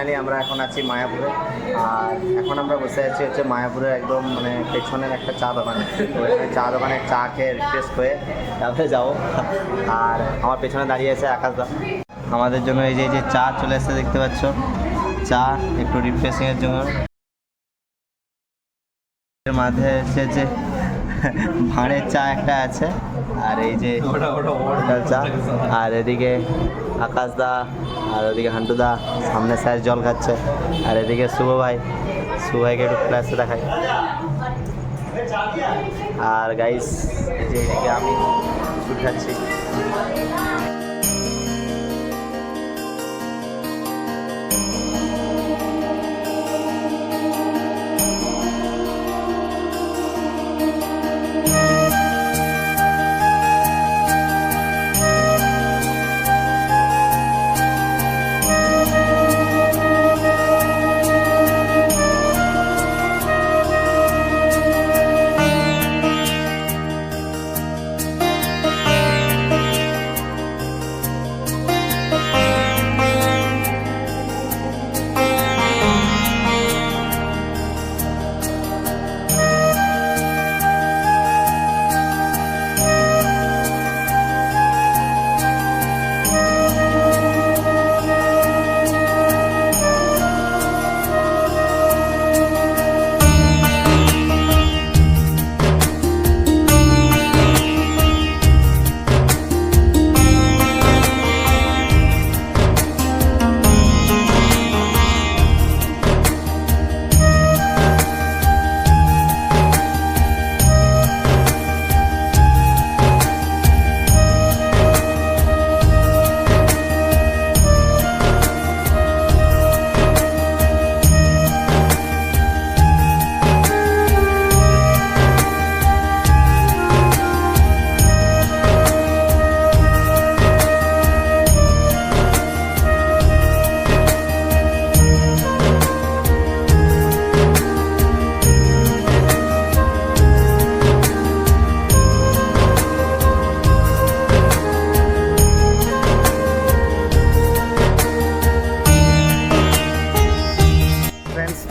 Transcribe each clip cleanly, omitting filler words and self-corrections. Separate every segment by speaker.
Speaker 1: Finally আমরা এখন আছি মায়াপুরে। আর এখন আমরা বসে আছি হচ্ছে মায়াপুরের একদম মানে পেছনের একটা চা দোকানে। তো এখানে চা দোকানে চা খেয়ে রিফ্রেশ হয়ে তারপরে যাবো। আর আমার পেছনে দাঁড়িয়ে আছে আকাশদা, আমাদের জন্য এই যে চা চলে এসেছে দেখতে পাচ্ছ, চা একটু রিফ্রেশিংয়ের জন্য। এর মাঝে হচ্ছে যে ভাঁড়ের চা একটা আছে, আর এই যে চা, আর এদিকে আকাশদা, আর ওদিকে হান্টুদা সামনে স্যার জল খাচ্ছে, আর এদিকে শুভ ভাইকে একটু ফ্ল্যাশে দেখাই। আর গাইস এই যে এদিকে আমি বিস্কুট খাচ্ছি।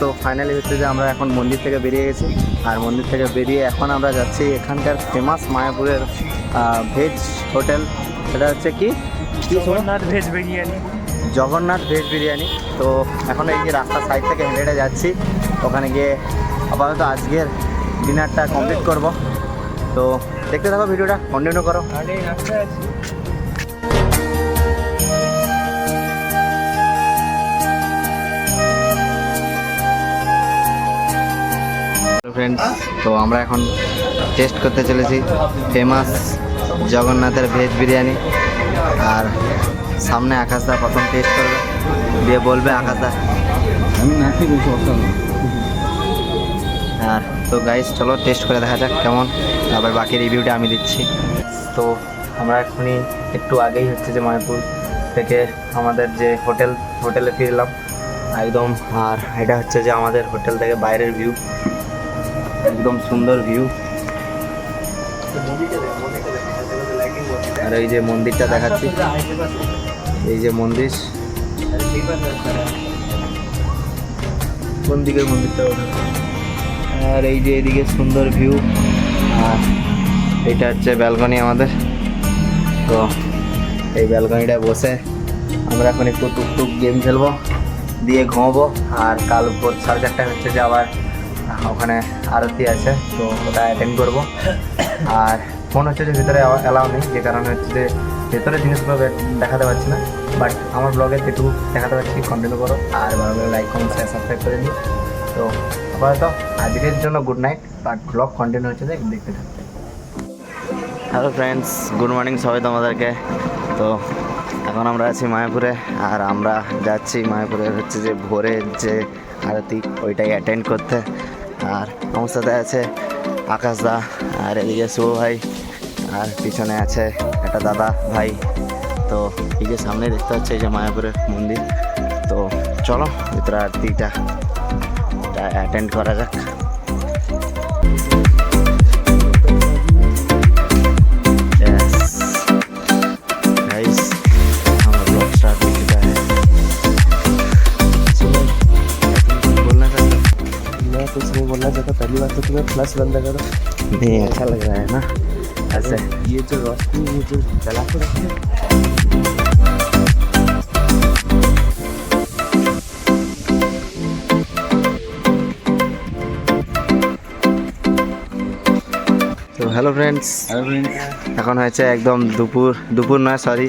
Speaker 1: তো ফাইনালি হচ্ছে যে আমরা এখন মন্দির থেকে বেরিয়ে গেছি, আর মন্দির থেকে বেরিয়ে এখন আমরা যাচ্ছি এখানকার ফেমাস মায়াপুরের ভেজ হোটেল, সেটা হচ্ছে কি
Speaker 2: জগন্নাথ ভেজ বিরিয়ানি।
Speaker 1: জগন্নাথ ভেজ বিরিয়ানি। তো এখন এই যে রাস্তার সাইড থেকে হেঁটে হেঁটে যাচ্ছি, ওখানে গিয়ে আপাতত আজকের ডিনারটা কমপ্লিট করব। তো দেখতে থাকো, ভিডিওটা কন্টিনিউ করো। ফ্রেন্ডস, তো আমরা এখন টেস্ট করতে চলেছি ফেমাস জগন্নাথের ভেজ বিরিয়ানি। আর সামনে আকাশদা প্রথম টেস্ট করবে, দিয়ে বলবে আকাশদা। আর তো গাইস চলো টেস্ট করে দেখা যাক কেমন, আবার বাকি রিভিউটা আমি দিচ্ছি। তো আমরা এখনই একটু আগেই হচ্ছে যে মায়াপুর থেকে আমাদের যে হোটেলে ফিরলাম একদম। আর এটা হচ্ছে যে আমাদের হোটেল থেকে বাইরের ভিউ, একদম সুন্দর ভিউ। আর এই যে মন্দিরটা দেখাচ্ছি, এই যে মন্দির, কোন দিকের মন্দিরটা, আর এই যে এদিকে সুন্দর ভিউ। আর এটা হচ্ছে ব্যালকনি আমাদের। তো এই ব্যালকনিটায় বসে আমরা এখন একটু টুকটুক গেম খেলবো, দিয়ে ঘুমাবো। আর কাল ভোর 4:30 হচ্ছে যে আবার ওখানে আরতি আছে, তো ওটা অ্যাটেন্ড করবো। আর ফোন হচ্ছে যে ভিতরে অ্যালাউ নেই, যে কারণে হচ্ছে যে ভেতরে জিনিসগুলো দেখাতে পারছি না, বাট আমার ব্লগে যেটুকু দেখাতে পারছি কন্টিনিউ করো। আর ভালো করে লাইক কমেন্ট শেয়ার সাবস্ক্রাইব করে দিই। তো আপাতত আজকের জন্য good night, but blog continue হচ্ছে যে দেখতে থাকতে। হ্যালো ফ্রেন্ডস, গুড মর্নিং সবাই তোমাদেরকে। তো এখন আমরা আছি মায়াপুরে, আর আমরা যাচ্ছি মায়াপুরের হচ্ছে যে ভোরের যে আরতি ওইটাই অ্যাটেন্ড করতে। আর আমার সাথে আছে আকাশদা, আর এদিকে শুভ ভাই, আর পিছনে আছে একটা দাদা ভাই। তো এই যে সামনে দেখতে পাচ্ছি এই যে মায়াপুরের মন্দির। তো চলো ভিতরে আরতিটা অ্যাটেন্ড করা যাক।
Speaker 2: देखा पहली बात तो तुम्हें फ्लश बंद करो
Speaker 1: नहीं अच्छा लग रहा है ना ऐसे
Speaker 2: ये जो रोशनी ये जो जला के रखते हैं
Speaker 1: তো হ্যালো ফ্রেন্ডস এখন হয়েছে একদম দুপুর নয় সরি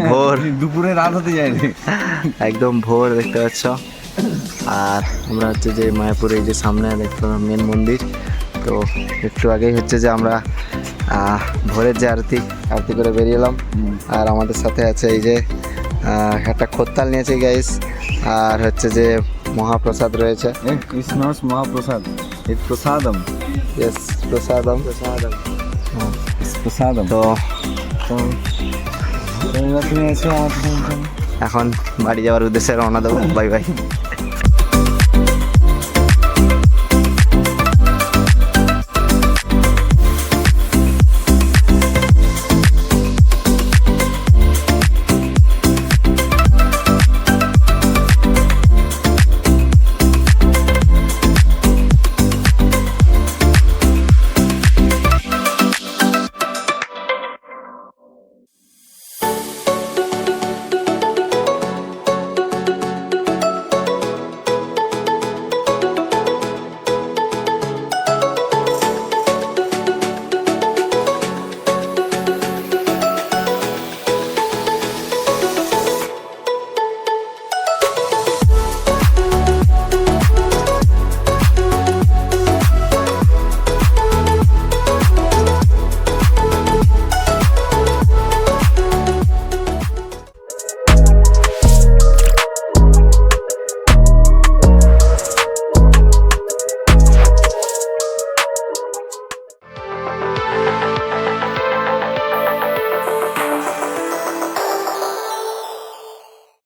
Speaker 1: ভোর
Speaker 2: দুপুরে রাত হতে যায় রে
Speaker 1: একদম ভোর দেখতে পাচ্ছ আর আমরা হচ্ছে যে মায়াপুর এই যে সামনে দেখতে মেন মন্দির তো একটু আগেই হচ্ছে যে আমরা ভোরের যে আরতি করে বেরিয়ে এলাম আর আমাদের সাথে আছে এই যে একটা খোত্তাল নিয়েছে গাইস আর হচ্ছে যে মহাপ্রসাদ রয়েছে
Speaker 2: It's not মহাপ্রসাদ it's Prasadam
Speaker 1: yes Prasadam
Speaker 2: It's প্রসাদম
Speaker 1: তো
Speaker 2: এবার তুমি এসো আমার
Speaker 1: এখন বাড়ি যাওয়ার উদ্দেশ্যে রওনা দেবো বাই বাই